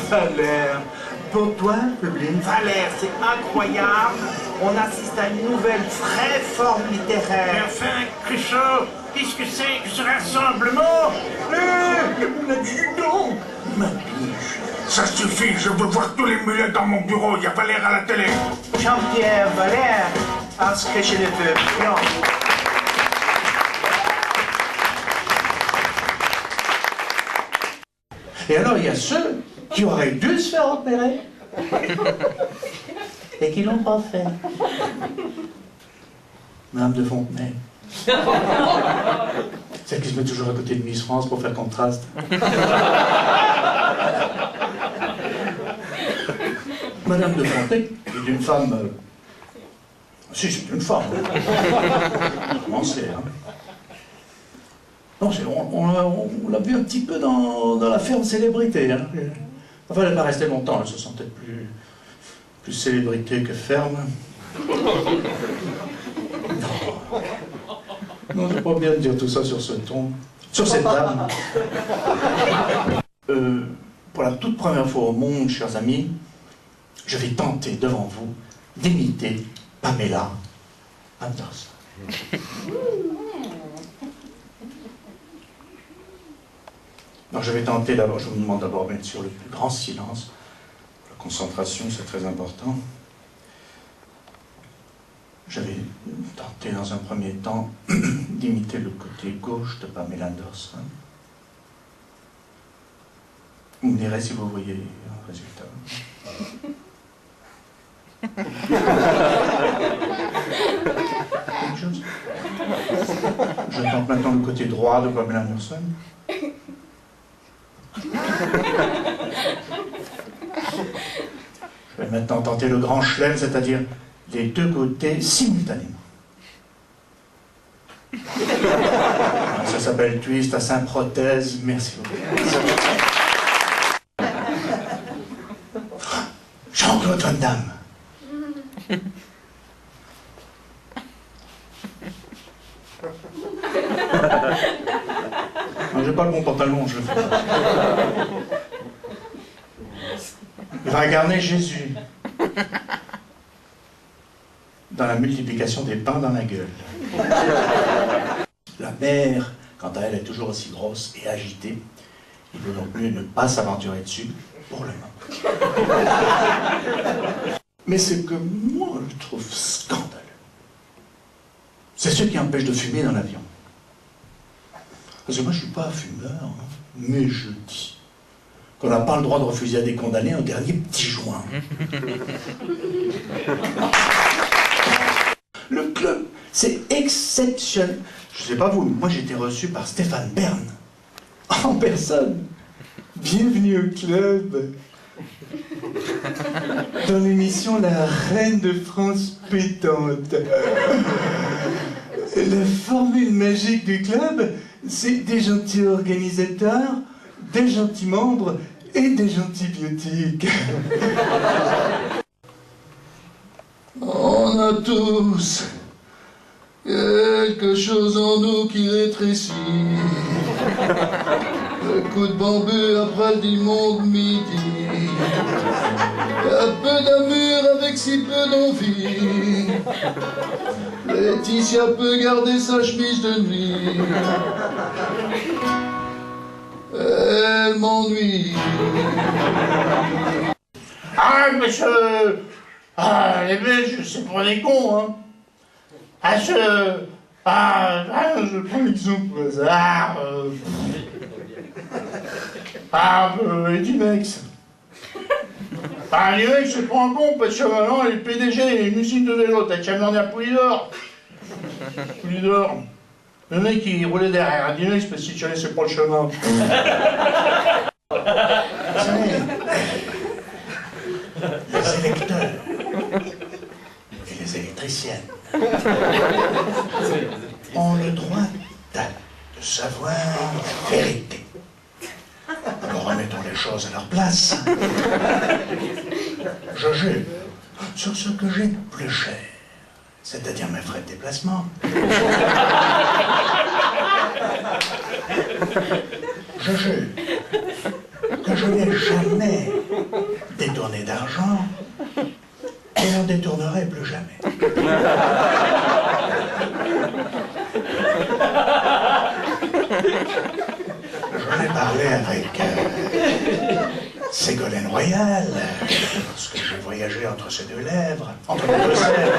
Valère. Pour toi, Publine. Valère, c'est incroyable. On assiste à une nouvelle vraie forme littéraire. Mais enfin, Cruchot, qu'est-ce que c'est que ce rassemblement? On a dit non. Ma biche. Ça suffit, je veux voir tous les mulets dans mon bureau, il y a Valère à la télé. Jean-Pierre Valère, à ce que chez les peuples. Non. Et alors, il y a ceux qui auraient dû se faire opérer et qui l'ont pas fait. Madame de Fontenay. Celle qui se met toujours à côté de Miss France pour faire contraste. Madame de Fontenay est une femme... Si, c'est une femme. Comment c'est, hein? Non, on l'a vu un petit peu dans la ferme célébrité. Hein. Enfin, elle n'est pas restée longtemps, elle se sentait plus célébrité que ferme. Non, c'est pas bien de dire tout ça sur ce ton. Sur cette dame. Pour la toute première fois au monde, chers amis, je vais tenter devant vous d'imiter Pamela Anderson. Alors je vais tenter d'abord, je vous demande d'abord bien sûr le plus grand silence. La concentration, c'est très important. Je vais tenter dans un premier temps d'imiter le côté gauche de Pamela Anderson. Vous me direz si vous voyez un résultat. Quelque chose? Je tente maintenant le côté droit de Pamela Anderson. Je vais maintenant tenter le grand chelem, c'est-à-dire les deux côtés simultanément. Ça s'appelle twist à Saint-Prothèse. Merci beaucoup. Jean-Claude Van Damme. J'ai pas le bon pantalon, je le fais. Il va incarner Jésus dans la multiplication des pains dans la gueule. La mer, quant à elle, est toujours aussi grosse et agitée. Il vaut donc mieux ne pas s'aventurer dessus pour le moment. Mais ce que moi je trouve scandaleux, c'est ceux qui empêchent de fumer dans l'avion. Parce que moi je ne suis pas fumeur, hein, mais je dis qu'on n'a pas le droit de refuser à des condamnés un dernier petit joint. Le club, c'est exceptionnel. Je ne sais pas vous, mais moi j'ai été reçu par Stéphane Bern, en personne. Bienvenue au club. Dans l'émission La Reine de France pétante. La formule magique du club, c'est des gentils organisateurs, des gentils membres et des gentils biotiques. On a tous quelque chose en nous qui rétrécit. Le coup de bambou après le dimanche midi. Un peu d'amour avec si peu d'envie. Laetitia peut garder sa chemise de nuit. Elle m'ennuie. Ah, monsieur! Ah, les Belges, c'est pour des cons, hein! Je prends l'exemple au hasard. Edimex. Edimex, c'est pas un con, parce que maintenant, il est PDG, il est une usine de vélo, t'as qu'à demander à Poulidor. Poulidor. Le mec, il roulait derrière Edimex parce qu'il connaissait pas le chemin. Vous savez, les électeurs et les électriciennes ont le droit de savoir la vérité. Alors remettons les choses à leur place. Je jure sur ce que j'ai de plus cher, c'est-à-dire mes frais de déplacement. Je jure que je n'ai jamais détourné d'argent et n'en détournerai plus jamais. J'en ai parlé avec Ségolène Royal, lorsque j'ai voyagé entre ses deux lèvres, entre mes deux lèvres.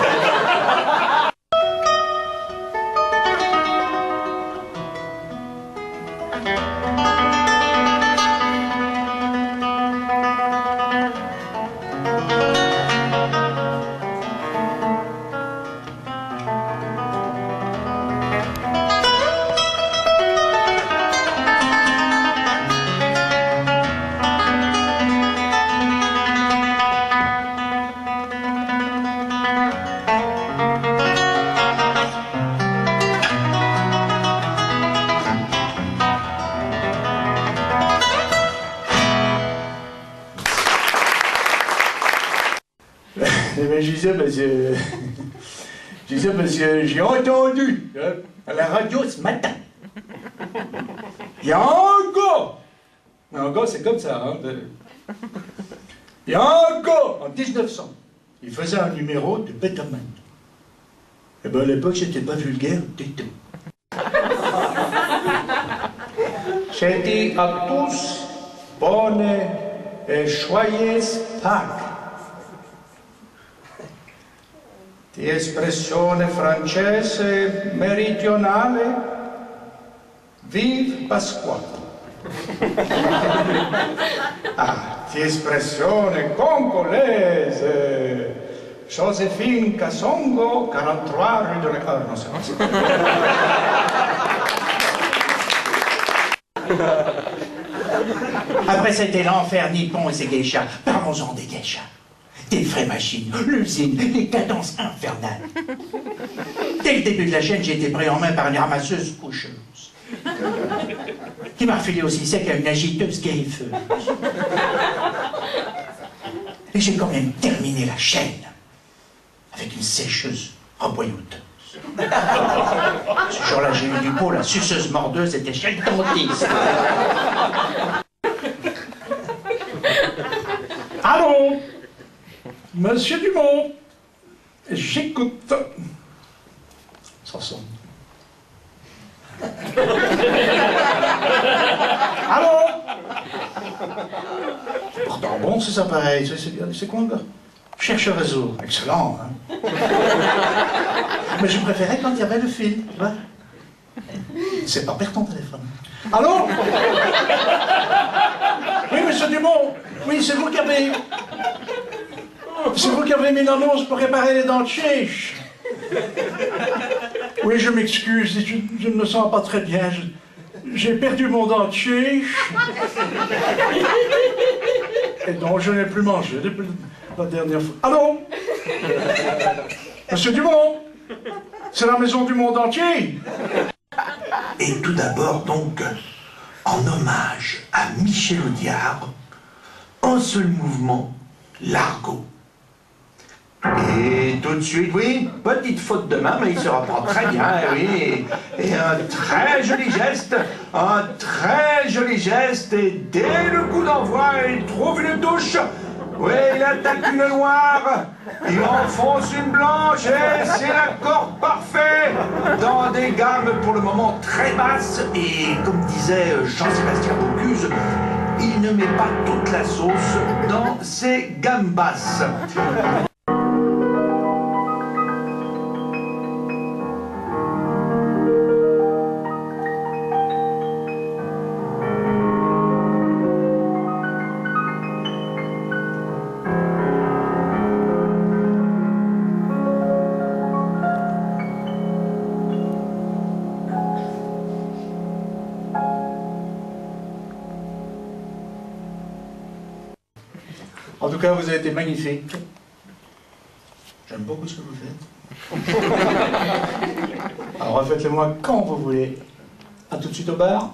Mais je disais parce que j'ai entendu à la radio ce matin. Il y a un gars, c'est comme ça. Il y a un gars, en 1900, il faisait un numéro de Betterman. Et bien à l'époque, c'était pas vulgaire du tout. J'ai dit à tous, bonne et joyeuse Pâques. Di espressione francese meridionale, vive Pasqua. Di espressione congolaise, Joséphine Kassongo, 43 rue de la... Ah, non, c'est pas. Après, c'était l'enfer nippon et ses geishas. Parlons-en des geishas. Des vraies machines, l'usine, les cadences infernales. Dès le début de la chaîne, j'ai été pris en main par une ramasseuse coucheuse, qui m'a refilé aussi sec à une agiteuse guérifeuse. Et j'ai quand même terminé la chaîne avec une sécheuse emboyauteuse. Ce jour-là, j'ai eu du pot, la suceuse mordeuse était chez le dentiste. Allô? Monsieur Dumont, j'écoute. Ça sonne. Allô? Pourtant bon, c'est ça pareil. C'est quoi le gars? Cherche réseau. Excellent, hein? Mais je préférais quand il y avait le fil, tu vois? C'est pas perdre ton téléphone. Allô? Oui, monsieur Dumont. Oui, c'est vous qui avez... C'est vous qui avez mis l'annonce pour réparer les dents de chiche. Oui, je m'excuse, je ne me sens pas très bien. J'ai perdu mon dent de chiche. Et donc, je n'ai plus mangé depuis la dernière fois. Allô? Monsieur Dumont? C'est la maison du monde entier? Et tout d'abord, donc, en hommage à Michel Audiard, un seul mouvement, l'argot. Et tout de suite, oui, petite faute de main, mais il se reprend très bien, oui. Et un très joli geste, et dès le coup d'envoi, il trouve une touche. Oui, il attaque une noire, il enfonce une blanche, et c'est l'accord parfait, dans des gammes pour le moment très basses, et comme disait Jean-Sébastien Bocuse, il ne met pas toute la sauce dans ses gammes basses. En tout cas, vous avez été magnifique. J'aime beaucoup ce que vous faites. Alors refaites-le moi quand vous voulez. À tout de suite au bar.